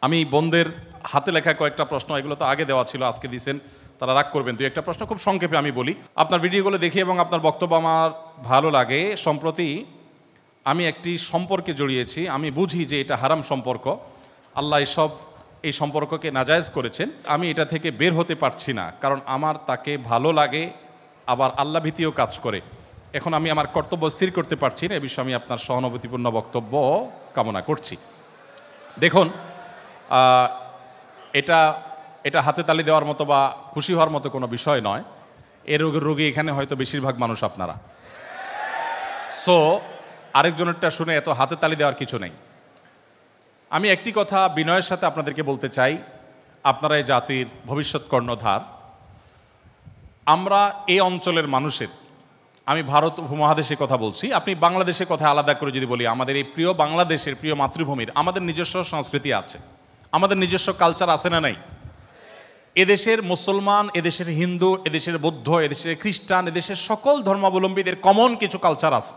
আমি বোনদের হাতে লেখা কয়েকটা প্রশ্ন, এগুলো তো আগে দেওয়া ছিল, আজকে দিয়েছেন, তারা রাগ করবেন। দুই একটা প্রশ্ন খুব সংক্ষেপে আমি বলি। আপনার ভিডিওগুলো দেখি এবং আপনার বক্তব্য আমার ভালো লাগে। সম্প্রতি আমি একটি সম্পর্কে জড়িয়েছি, আমি বুঝি যে এটা হারাম সম্পর্ক, আল্লাহ এই সম্পর্ককে নাজায়েজ করেছেন। আমি এটা থেকে বের হতে পারছি না, কারণ আমার তাকে ভালো লাগে, আবার আল্লাহ ভীতিও কাজ করে। এখন আমি আমার কর্তব্য স্থির করতে পারছি না, এ বিষয়ে আমি আপনার সহানুভূতিপূর্ণ বক্তব্য কামনা করছি। দেখুন, এটা এটা হাতে তালি দেওয়ার মতো বা খুশি হওয়ার মতো কোনো বিষয় নয়। এ রোগী এখানে হয়তো বেশিরভাগ মানুষ আপনারা। সো আরেকজনেরটা শুনে এত হাতে তালি দেওয়ার কিছু নেই। আমি একটি কথা বিনয়ের সাথে আপনাদেরকে বলতে চাই, আপনারা এই জাতির ভবিষ্যৎ কর্ণধার। আমরা এই অঞ্চলের মানুষের, আমি ভারত উপমহাদেশের কথা বলছি, আপনি বাংলাদেশের কথা আলাদা করে যদি বলি, আমাদের এই প্রিয় বাংলাদেশের, প্রিয় মাতৃভূমির আমাদের নিজস্ব সংস্কৃতি আছে, আমাদের নিজস্ব কালচার আছে না নাই? এদেশের মুসলমান, এদেশের হিন্দু, এদেশের বৌদ্ধ, এদেশের খ্রিস্টান, এদেশের সকল ধর্মাবলম্বীদের কমন কিছু কালচার আছে।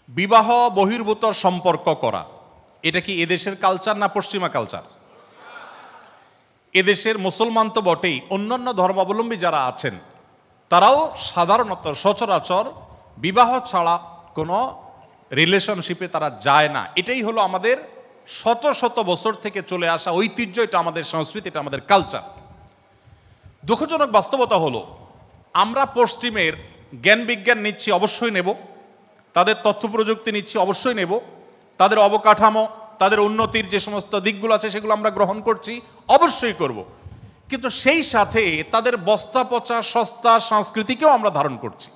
বিবাহ বহির্ভূত সম্পর্ক করা, এটা কি এদেশের কালচার না পশ্চিমা কালচার? এদেশের মুসলমান তো বটেই, অন্যান্য ধর্মাবলম্বী যারা আছেন তারাও সাধারণত সচরাচর বিবাহ ছাড়া কোনো রিলেশনশিপে তারা যায় না। এটাই হলো আমাদের শত শত বছর থেকে চলে আসা ঐতিহ্য, এটা আমাদের সংস্কৃতি, এটা আমাদের কালচার। দুঃখজনক বাস্তবতা হলো আমরা পশ্চিমের জ্ঞান বিজ্ঞান নিচ্ছি, অবশ্যই নেব, তাদের তথ্য প্রযুক্তি নিচ্ছি, অবশ্যই নেব, তাদের অবকাঠামো, তাদের উন্নতির যে সমস্ত দিকগুলো আছে সেগুলো আমরা গ্রহণ করছি, অবশ্যই করব। কিন্তু সেই সাথে তাদের বস্তা পচা সস্তা সংস্কৃতিকেও আমরা ধারণ করছি।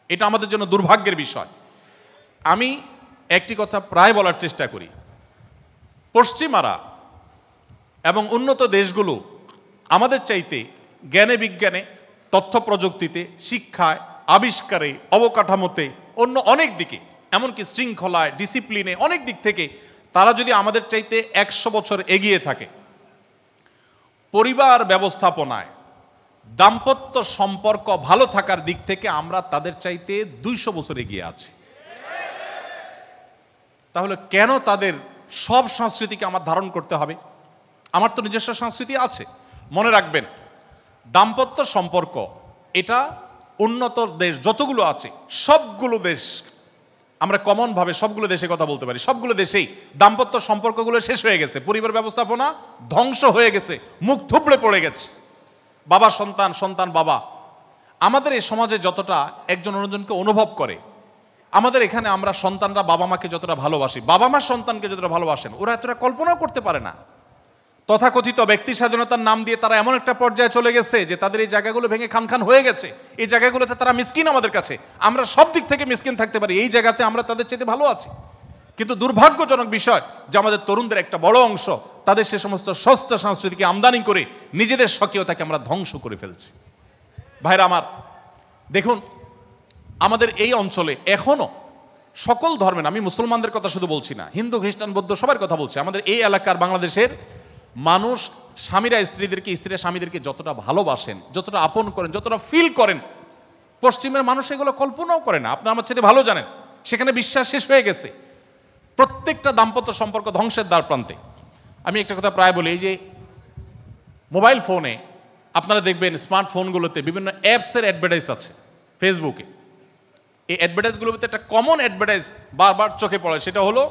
এটা আমাদের জন্য দুর্ভাগ্যের বিষয়। আমি একটি কথা প্রায় বলার চেষ্টা করি, পশ্চিমারা এবং উন্নত দেশগুলো আমাদের চাইতে জ্ঞানে বিজ্ঞানে, তথ্য প্রযুক্তিতে, শিক্ষায়, আবিষ্কারে, অবকাঠামোতে, অন্য অনেক দিকে, এমনকি শৃঙ্খলায়, ডিসিপ্লিনে, অনেক দিক থেকে তারা যদি আমাদের চাইতে 100 বছর এগিয়ে থাকে, পরিবার ব্যবস্থাপনায়, দাম্পত্য সম্পর্ক ভালো থাকার দিক থেকে আমরা তাদের চাইতে 200 বছর এগিয়ে আছি। তাহলে কেন তাদের সব সংস্কৃতিকে আমার ধারণ করতে হবে? আমার তো নিজস্ব সংস্কৃতি আছে। মনে রাখবেন, দাম্পত্য সম্পর্ক এটা উন্নত দেশ যতগুলো আছে সবগুলো দেশ, আমরা কমনভাবে সবগুলো দেশে কথা বলতে পারি, সবগুলো দেশেই দাম্পত্য সম্পর্কগুলো শেষ হয়ে গেছে, পরিবার ব্যবস্থাপনা ধ্বংস হয়ে গেছে, মুখ থুবড়ে পড়ে গেছে। বাবা সন্তান, সন্তান বাবা। আমাদের এই সমাজে যতটা একজন অন্যজনকে অনুভব করে, আমাদের এখানে আমরা সন্তানরা বাবা মাকে যতটা ভালোবাসি, বাবা মা সন্তানকে যতটা ভালোবাসেন, ওরা এতটা কল্পনাও করতে পারে না। তথাকথিত ব্যক্তি স্বাধীনতার নাম দিয়ে তারা এমন একটা পর্যায়ে চলে গেছে যে তাদের এই জায়গাগুলো ভেঙে খান খান হয়ে গেছে। এই জায়গাগুলোতে তারা মিসকিন আমাদের কাছে, আমরা সব দিক থেকে মিসকিন থাকতে পারি, এই জায়গাতে আমরা তাদের চাইতে ভালো আছি। কিন্তু দুর্ভাগ্যজনক বিষয় যে আমাদের তরুণদের একটা বড় অংশ তাদের সে সমস্ত সস্তা সংস্কৃতিকে আমদানি করে নিজেদের স্বকীয়তাকে আমরা ধ্বংস করে ফেলছি। ভাইরা আমার, দেখুন, আমাদের এই অঞ্চলে এখনো সকল ধর্মের, আমি মুসলমানদের কথা শুধু বলছি না, হিন্দু খ্রিস্টান বৌদ্ধ সবার কথা বলছি, আমাদের এই এলাকার বাংলাদেশের মানুষ স্বামীরা স্ত্রীদেরকে, স্ত্রীরা স্বামীদেরকে যতটা ভালোবাসেন, যতটা আপন করেন, যতটা ফিল করেন, পশ্চিমের মানুষ এগুলো কল্পনাও করে না। আপনি আমার চেয়ে ভালো জানেন, সেখানে বিশ্বাস শেষ হয়ে গেছে। প্রত্যেকটা দাম্পত্য সম্পর্ক ধ্বংসের দ্বার প্রান্তে। আমি একটা কথা প্রায় বলি, এই যে মোবাইল ফোনে আপনারা দেখবেন, স্মার্টফোনগুলোতে বিভিন্ন অ্যাপসের অ্যাডভার্টাইজ আছে ফেসবুকে। এই অ্যাডভার্টাইজগুলোতে একটা কমন অ্যাডভার্টাইজ বারবার চোখে পড়ে, সেটা হলো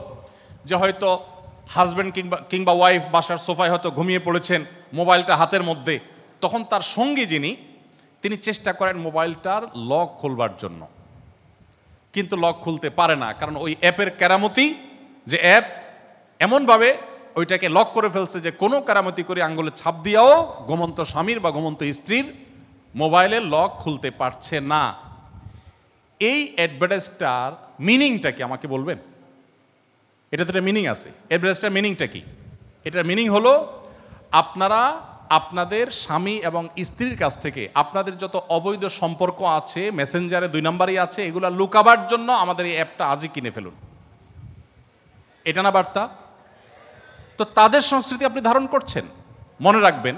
যে হয়তো হাজব্যান্ড কিংবা ওয়াইফ বাসার সোফায় হয়তো ঘুমিয়ে পড়েছেন, মোবাইলটা হাতের মধ্যে, তখন তার সঙ্গী তিনি চেষ্টা করেন মোবাইলটার লক খুলবার জন্য, কিন্তু লক খুলতে পারে না, কারণ ওই অ্যাপের কেরামতি, যে অ্যাপ এমনভাবে ওইটাকে লক করে ফেলছে যে কোনো কেরামতি করে আঙ্গুলে ছাপ দিয়েও ঘুমন্ত স্বামীর বা ঘুমন্ত স্ত্রীর মোবাইলের লক খুলতে পারছে না। এই অ্যাডভার্টাইজটার মিনিংটা কি আমাকে বলবেন? এটা তো একটা মিনিং আছে। অ্যাডভার্টাইজটার মিনিংটা কি? এটার মিনিং হলো আপনারা আপনাদের স্বামী এবং স্ত্রীর কাছ থেকে আপনাদের যত অবৈধ সম্পর্ক আছে, মেসেঞ্জারে 2 নাম্বারই আছে, এগুলা লুকাবার জন্য আমাদের এই অ্যাপটা আজই কিনে ফেলুন। এটা না বার্তা? তো তাদের সংস্কৃতি আপনি ধারণ করছেন। মনে রাখবেন,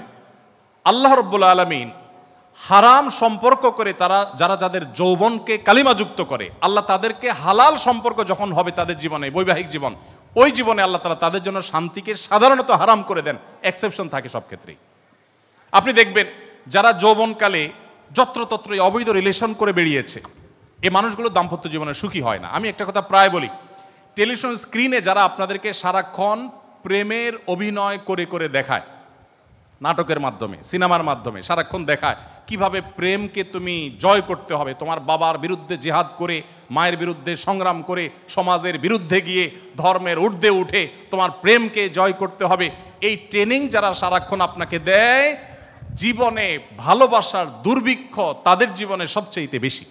আল্লাহ রাব্বুল আলামিন হারাম সম্পর্ক করে যারা যাদের যৌবনকে কালিমাযুক্ত করে, আল্লাহ তাদেরকে হালাল সম্পর্ক যখন হবে তাদের জীবনে, বৈবাহিক জীবন, ওই জীবনে আল্লাহ তাআলা তাদের জন্য শান্তিকে সাধারণত হারাম করে দেন, এক্সেপশন থাকে সব ক্ষেত্রেই। আপনি দেখবেন যারা যৌবনকালে যত্রতত্র অবৈধ রিলেশন করে বেরিয়েছে, এই মানুষগুলো দাম্পত্য জীবনে সুখী হয় না। আমি একটা কথা প্রায় বলি, টেলিভিশন স্ক্রিনে যারা আপনাদেরকে সারাক্ষণ প্রেমের অভিনয় করে করে দেখায়, নাটকের মাধ্যমে, সিনেমার মাধ্যমে সারাক্ষণ দেখায় কিভাবে প্রেমকে তুমি জয় করতে হবে, তোমার বাবার বিরুদ্ধে জিহাদ করে, মায়ের বিরুদ্ধে সংগ্রাম করে, সমাজের বিরুদ্ধে গিয়ে, ধর্মের ঊর্ধ্বে উঠে তোমার প্রেমকে জয় করতে হবে, এই ট্রেনিং যারা সারাক্ষণ আপনাকে দেয়, জীবনে ভালোবাসার দুর্ভিক্ষ তাদের জীবনে সবচেয়ে বেশি।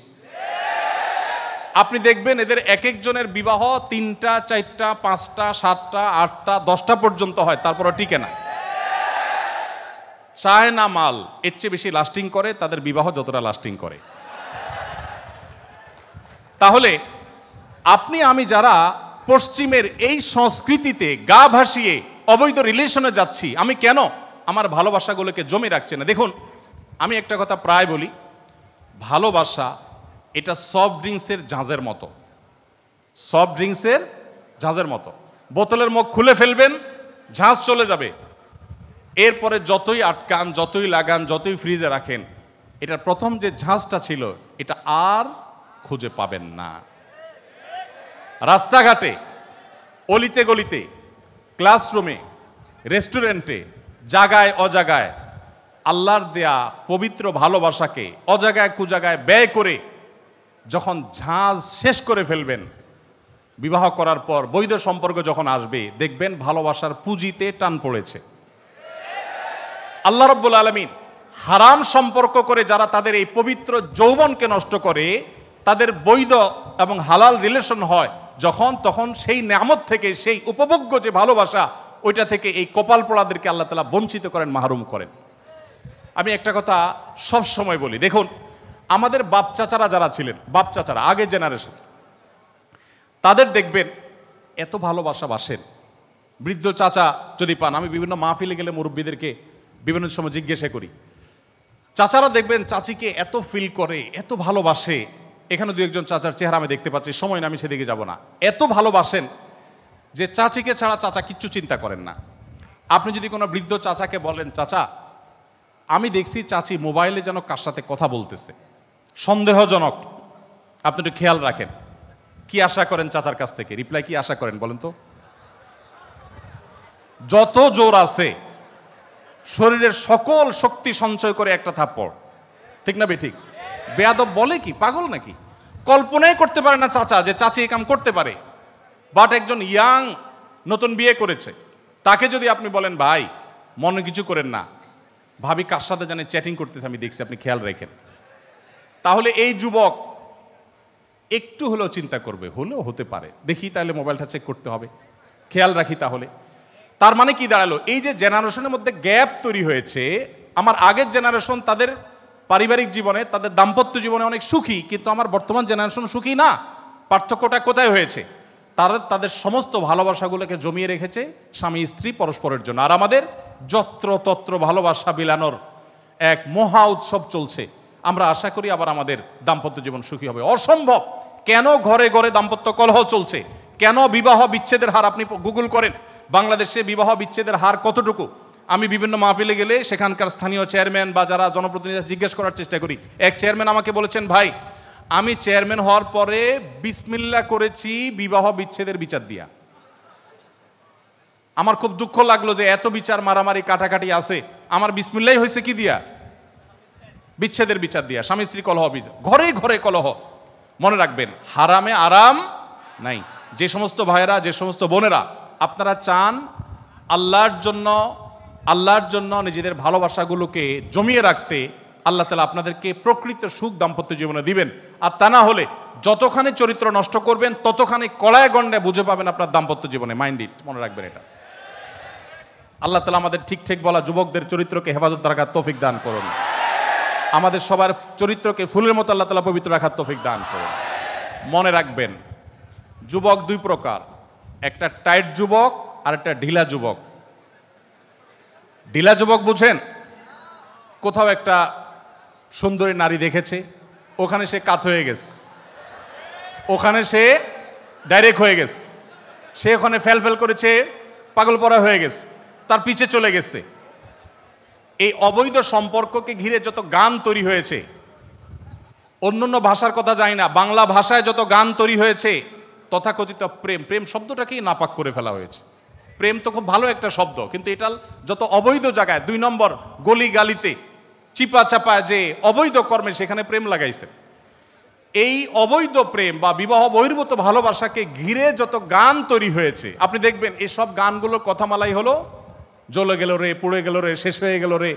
আপনি দেখবেন এদের এক একজনের বিবাহ 3টা 4টা 5টা 7টা 8টা 10টা পর্যন্ত হয়, তারপরে টিকে না। চায় না মাল, এর চেয়ে বেশি লাস্টিং করে তাদের বিবাহ যতটা লাস্টিং করে। তাহলে আপনি আমি যারা পশ্চিমের এই সংস্কৃতিতে গা ভাসিয়ে অবৈধ রিলেশনে যাচ্ছি, আমি কেন আমার ভালোবাসাগুলোকে জমে রাখছি না? দেখুন, আমি একটা কথা প্রায় বলি, ভালোবাসা এটা সফট ড্রিঙ্কসের ঝাঁজের মতো, সফট ড্রিঙ্কসের ঝাঁজের মতো। বোতলের মুখ খুলে ফেলবেন, ঝাঁজ চলে যাবে, এরপরে যতই আটকান, যতই লাগান, যতই ফ্রিজে রাখেন, এটার প্রথম যে ঝাঁজটা ছিল এটা আর খুঁজে পাবেন না। রাস্তাঘাটে, অলিতে গলিতে, ক্লাসরুমে, রেস্টুরেন্টে, জায়গায় অজাগায় আল্লাহর দেয়া পবিত্র ভালোবাসাকে অজাগায় কুজাগায় ব্যয় করে যখন ঝাঁজ শেষ করে ফেলবেন, বিবাহ করার পর বৈধ সম্পর্ক যখন আসবে, দেখবেন ভালোবাসার পুঁজিতে টান পড়েছে। আল্লাহ রাব্বুল আলামিন হারাম সম্পর্ক করে যারা তাদের এই পবিত্র যৌবনকে নষ্ট করে, তাদের বৈধ এবং হালাল রিলেশন হয় যখন, তখন সেই নেয়ামত থেকে, সেই উপভোগ্য যে ভালোবাসা, ওইটা থেকে এই কপাল পোড়াদেরকে আল্লাহ তাআলা বঞ্চিত করেন, মাহরুম করেন। আমি একটা কথা সব সময় বলি, দেখুন আমাদের বাপ চাচারা যারা ছিলেন, বাপ চাচারা আগের জেনারেশন, তাদের দেখবেন এত ভালোবাসা বাসেন। বৃদ্ধ চাচা যদি পান, আমি বিভিন্ন মাহফিলে গেলে মুরব্বীদেরকে বিভিন্ন সময় জিজ্ঞাসা করি, চাচারা দেখবেন চাচিকে এত ফিল করে, এত ভালোবাসে। এখানে দু একজন চাচার চেহারা আমি দেখতে পাচ্ছি, সময় না আমি সেদিকে যাব না। এত ভালোবাসেন যে চাচিকে ছাড়া চাচা কিচ্ছু চিন্তা করেন না। আপনি যদি কোনো বৃদ্ধ চাচাকে বলেন, চাচা আমি দেখছি চাচি মোবাইলে যেন কার সাথে কথা বলতেছে, সন্দেহজনক, আপনি একটু খেয়াল রাখেন। কি আশা করেন চাচার কাছ থেকে? রিপ্লাই কি আশা করেন বলেন তো? যত জোর আছে শরীরের সকল শক্তি সঞ্চয় করে একটা থাপ্পড়, ঠিক না বেঠিক? বেয়াদব বলে কি, পাগল নাকি? কল্পনাই করতে পারে না চাচা যে চাচি এই কাম করতে পারে। বাট একজন ইয়াং নতুন বিয়ে করেছে, তাকে যদি আপনি বলেন ভাই মনে কিছু করেন না, ভাবি কার সাথে জানে চ্যাটিং করতেছে আমি দেখছি, আপনি খেয়াল রাখেন, তাহলে এই যুবক একটু হলেও চিন্তা করবে, হলেও হতে পারে, দেখি তাহলে মোবাইলটা চেক করতে হবে, খেয়াল রাখি। তাহলে তার মানে কি দাঁড়ালো? এই যে জেনারেশনের মধ্যে গ্যাপ তৈরি হয়েছে, আমার আগের জেনারেশন তাদের পারিবারিক জীবনে, তাদের দাম্পত্য জীবনে অনেক সুখী, কিন্তু আমার বর্তমান জেনারেশন সুখী না। পার্থক্যটা কোথায় হয়েছে? তারা তাদের সমস্ত ভালোবাসাগুলোকে জমিয়ে রেখেছে স্বামী স্ত্রী পরস্পরের জন্য, আর আমাদের যত্রতত্র ভালোবাসা বিলানোর এক মহা উৎসব চলছে। আমরা আশা করি আবার আমাদের দাম্পত্য জীবন সুখী হবে। অসম্ভব। কেন ঘরে ঘরে দাম্পত্য কলহ চলছে? কেন বিবাহ বিচ্ছেদের হার? আপনি গুগল করেন বাংলাদেশে বিবাহ বিচ্ছেদের হার কতটুকু। আমি বিভিন্ন মাহফিলে গেলে সেখানকার স্থানীয় চেয়ারম্যান বা যারা জনপ্রতিনিধি জিজ্ঞেস করার চেষ্টা করি। এক চেয়ারম্যান আমাকে বলেছেন, ভাই আমি চেয়ারম্যান হওয়ার পরে বিসমিল্লাহ করেছি বিবাহ বিচ্ছেদের বিচার দিয়া। আমার খুব দুঃখ লাগলো যে এত বিচার মারামারি কাটাকাটি আছে, আমার বিসমিল্লাহ হয়েছে কি দিয়া? বিচ্ছেদের বিচার দিয়া। স্বামী স্ত্রী কলহ, ঘরে ঘরে কলহ। মনে রাখবেন, হারামে আরাম নাই। যে সমস্ত ভাইয়েরা, যে সমস্ত বোনেরা আপনারা চান আল্লাহর জন্য নিজেদের ভালোবাসাগুলোকে জমিয়ে রাখতে, আল্লাহ তাআলা আপনাদেরকে প্রকৃত সুখ দাম্পত্য জীবনে দিবেন। আর তা না হলে যতখানি চরিত্র নষ্ট করবেন ততখানি কলায় গণ্ডে বুঝে পাবেন আপনার দাম্পত্য জীবনে। মাইন্ড ইট, মনে রাখবেন এটা। আল্লাহ তাআলা আমাদের ঠিক ঠিক বলা যুবকদের চরিত্রকে হেফাজত রাখার তৌফিক দান করুন। আমাদের সবার চরিত্রকে ফুলের মতো আল্লাহ তাআলা পবিত্র রাখার তৌফিক দান করুন। মনে রাখবেন, যুবক দুই প্রকার, একটা টাইট যুবক আর একটা ঢিলা যুবক। ঢিলা যুবক বুঝেন? কোথাও একটা সুন্দরী নারী দেখেছে, ওখানে সে কাত হয়ে গেছে, ওখানে সে ডাইরেক্ট হয়ে গেছে, সে ওখানে ফেল করেছে, পাগল পড়া হয়ে গেছে, তার পিছে চলে গেছে। এই অবৈধ সম্পর্ককে ঘিরে যত গান তৈরি হয়েছে, অন্যান্য ভাষার কথা জানি না, বাংলা ভাষায় যত গান তৈরি হয়েছে, তথাকথিত প্রেম, প্রেম শব্দটাকেই নাপাক করে ফেলা হয়েছে। প্রেম তো খুব ভালো একটা শব্দ, কিন্তু এটা যত অবৈধ জায়গায়, 2 নম্বর গলি গালিতে চিপা চাপা যে অবৈধ কর্মে, সেখানে প্রেম লাগাইছে। এই অবৈধ প্রেম বা বিবাহ বহির্ভূত ভালোবাসাকে ঘিরে যত গান তৈরি হয়েছে, আপনি দেখবেন এসব গানগুলোর কথামালাই হলো জ্বলে গেল রে, পুড়ে গেল রে, শেষ হয়ে গেল রে,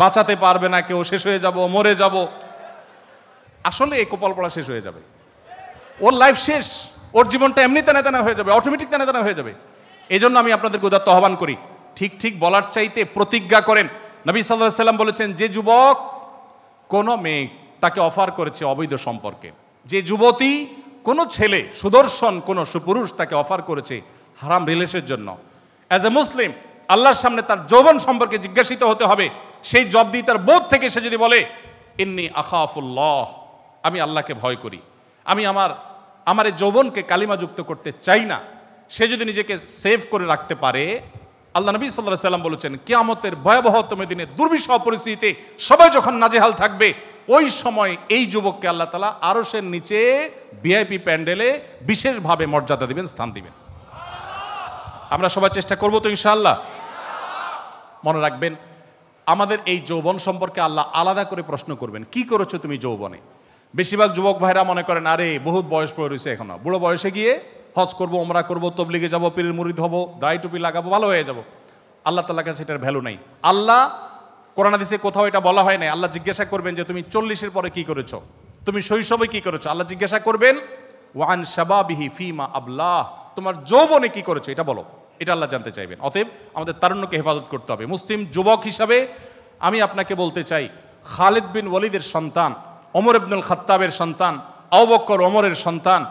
বাঁচাতে পারবে না কেউ, শেষ হয়ে যাব, মরে যাব। আসলে এই কপাল পড়া শেষ হয়ে যাবে, ওর লাইফ শেষ, ওর জীবনটা এমনি টানা টানা হয়ে যাবে, অটোমেটিক টানা টানা হয়ে যাবে। এই জন্য আমি আপনাদেরকে উদাত্ত আহ্বান করি, ঠিক ঠিক বলার চাইতে প্রতিজ্ঞা করেন। নবী সাল্লাল্লাহু আলাইহি সাল্লাম বলেছেন, যে যুবক কোন মেয়ে তাকে অফার করেছে অবৈধ সম্পর্কে, যে যুবতী কোন ছেলে সুদর্শন কোন সুপুরুষ তাকে অফার করেছে হারাম রিলেশনের জন্য, অ্যাজ এ মুসলিম আল্লাহর সামনে তার যৌবন সম্পর্কে জিজ্ঞাসিত হতে হবে। সেই জব দিয়ে তার বোধ থেকে সে যদি বলে, ইন্নী আখাফুল্লাহ, আমি আল্লাহকে ভয় করি, আমি আমার এই যৌবনকে কালিমাযুক্ত করতে চাই না, সে যদি নিজেকে সেভ করে রাখতে পারে, আল্লাহ নবী সাল্লাল্লাহু আলাইহি সাল্লাম বলেছেন, কিয়ামতের ভয়াবহতম দিনে দুর্বিষহ পরিস্থিতিতে সবাই যখন নাজেহাল থাকবে, ওই সময় এই যুবককে আল্লাহ তাআলা আরশের নিচে ভিআইপি প্যান্ডেলে বিশেষভাবে মর্যাদা দিবেন, স্থান দিবেন। আমরা সবাই চেষ্টা করব তো ইনশাআল্লাহ। মনে রাখবেন, আমাদের এই যৌবন সম্পর্কে আল্লাহ আলাদা করে প্রশ্ন করবেন, কি করেছো তুমি যৌবনে? বেশিরভাগ যুবক ভাইরা মনে করেন, আরে বহুত বয়স পড়ে রয়েছে, এখনো বুড়ো বয়সে গিয়ে হজ করবো, ওমরা করবো, তবলিগে যাবো, পীরের মুরিদ হবো, দাড়ি টুপি লাগাবো, ভালো হয়ে যাব। আল্লাহ তাআলার কাছে এটার ভ্যালু নাই। আল্লাহ কোরআন হাদিসে কোথাও এটা বলা হয় নাই। আল্লাহ জিজ্ঞাসা করবেন যে তুমি 40-এর পরে কি করেছো, তুমি শৈশবে কি করেছো। আল্লাহ জিজ্ঞাসা করবেন, ওয়ান শাবাবিহি ফিমা আবলাহ, তোমার যৌবনে কি করেছো এটা বলো, এটা আল্লাহ জানতে চাইবেন। অতএব আমাদের তারুণ্যকে হেফাজত করতে হবে। মুসলিম যুবক হিসাবে আমি আপনাকে বলতে চাই, খালিদ বিন ওয়ালিদের সন্তান, ওমর ইবনুল খাত্তাবের সন্তান, আবু বকর ওমরের সন্তান,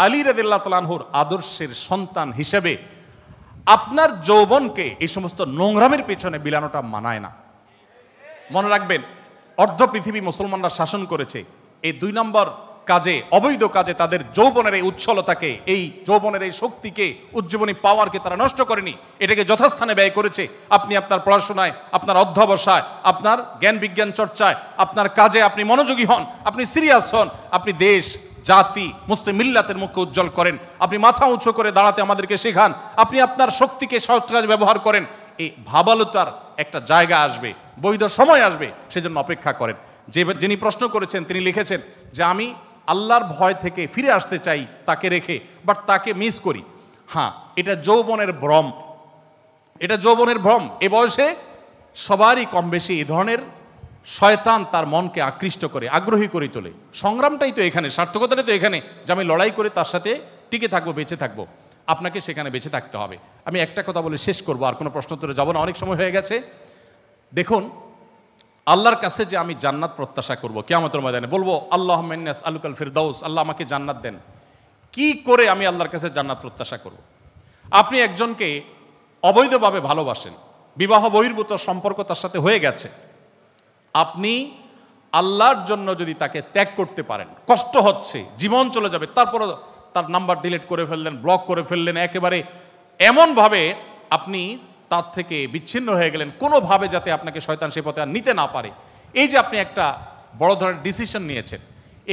আলী রাদিয়াল্লাহু তাআলা আনহুর আদর্শের সন্তান হিসেবে আপনার যৌবনকে এই সমস্ত নোংরামের পেছনে বিলানোটা মানায় না। মনে রাখবেন, অর্ধ পৃথিবী মুসলমানরা শাসন করেছে, এই 2 নম্বর কাজে, অবৈধ কাজে তাদের যৌবনের এই উচ্ছলতাকে, এই যৌবনের এই শক্তিকে, উজ্জীবনী পাওয়ারকে তারা নষ্ট করেনি, এটাকে যথাস্থানে ব্যয় করেছে। আপনি আপনার পড়াশোনায়, আপনার অধ্যবসায়, আপনার জ্ঞান বিজ্ঞান চর্চায়, আপনার কাজে আপনি মনোযোগী হন, আপনি সিরিয়াস হন, আপনি দেশ জাতি মুসলিম মিল্লাতের মুখকে উজ্জ্বল করেন, আপনি মাথা উঁচু করে দাঁড়াতে আমাদেরকে শেখান, আপনি আপনার শক্তিকে সৎ কাজে ব্যবহার করেন। এই ভাবালুতার একটা জায়গা আসবে, বৈধ সময় আসবে, সেজন্য অপেক্ষা করেন। যিনি প্রশ্ন করেছেন তিনি লিখেছেন যে আমি আল্লাহর ভয় থেকে ফিরে আসতে চাই তাকে রেখে, বাট তাকে মিস করি। হ্যাঁ, এটা যৌবনের ভ্রম, এটা যৌবনের ভ্রম। এ বয়সে সবারই কম বেশি এই ধরনের শয়তান তার মনকে আকৃষ্ট করে, আগ্রহী করে তোলে। সংগ্রামটাই তো এখানে, সার্থকতাটাই তো এখানে যে আমি লড়াই করে তার সাথে টিকে থাকবো, বেঁচে থাকবো। আপনাকে সেখানে বেঁচে থাকতে হবে। আমি একটা কথা বলে শেষ করবো, আর কোনো প্রশ্ন উত্তরে যাবো না, অনেক সময় হয়ে গেছে। দেখুন, আল্লাহর কাছে যে আমি জান্নাত প্রত্যাশা করব, কিয়ামতের ময়দানে বলবো আল্লাহুম্মা ইন্নী আসআলুকাল ফিরদাউস, আল্লাহ আমাকে জান্নাত দেন। কি করে আমি আল্লাহর কাছে জান্নাত প্রত্যাশা করব? আপনি একজনকে অবৈধভাবে ভালোবাসেন, বিবাহ বহির্ভূত সম্পর্ক তার সাথে হয়ে গেছে, আপনি আল্লাহর জন্য যদি তাকে ত্যাগ করতে পারেন, কষ্ট হচ্ছে, জীবন চলে যাবে, তারপরও তার নাম্বার ডিলিট করে ফেললেন, ব্লক করে ফেললেন, একেবারে এমনভাবে আপনি তার থেকে বিচ্ছিন্ন হয়ে গেলেন, কোনোভাবে যাতে আপনাকে শয়তান সে পথে আর নিতে না পারে। এই যে আপনি একটা বড় ধরনের ডিসিশন নিয়েছেন,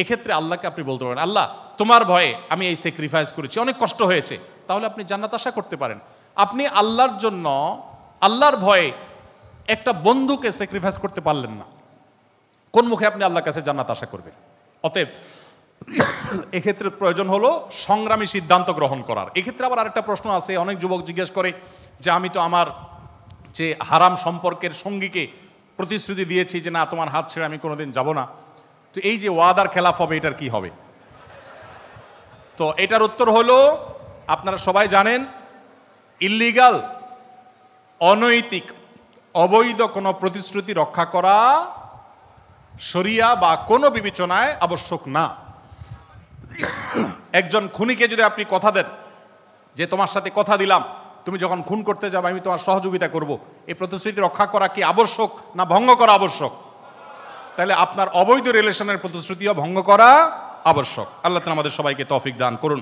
এক্ষেত্রে আল্লাহকে আপনি বলতে পারেন, আল্লাহ তোমার ভয়ে আমি এই স্যাক্রিফাইস করেছি, অনেক কষ্ট হয়েছে, তাহলে আপনি জান্নাত আশা করতে পারেন। আপনি আল্লাহর জন্য, আল্লাহর ভয়ে একটা বন্ধুকে স্যাক্রিফাইস করতে পারলেন না, কোন মুখে আপনি আল্লাহর কাছে জান্নাত আশা করবেন? অতএব এক্ষেত্রে প্রয়োজন হলো সংগ্রামী সিদ্ধান্ত গ্রহণ করার। এক্ষেত্রে আবার আরেকটা প্রশ্ন আছে, অনেক যুবক জিজ্ঞেস করে যে আমি তো আমার যে হারাম সম্পর্কের সঙ্গীকে প্রতিশ্রুতি দিয়েছি যে না তোমার হাত ছেড়ে আমি কোনোদিন যাব না, তো এই যে ওয়াদার খেলাফ হবে, এটার কি হবে? তো এটার উত্তর হলো, আপনারা সবাই জানেন, ইল্লিগাল, অনৈতিক, অবৈধ কোনো প্রতিশ্রুতি রক্ষা করা শরিয়া বা কোনো বিবেচনায় আবশ্যক না। একজন খুনিকে যদি আপনি কথা দেন যে তোমার সাথে কথা দিলাম, তুমি যখন খুন করতে যাবে আমি তোমার সহযোগিতা করব, এই প্রতিশ্রুতি রক্ষা করা কি আবশ্যক না ভঙ্গ করা আবশ্যক? তাহলে আপনার অবৈধ রিলেশনের প্রতিশ্রুতিও ভঙ্গ করা আবশ্যক। আল্লাহ তাআলা আমাদের সবাইকে তৌফিক দান করুন।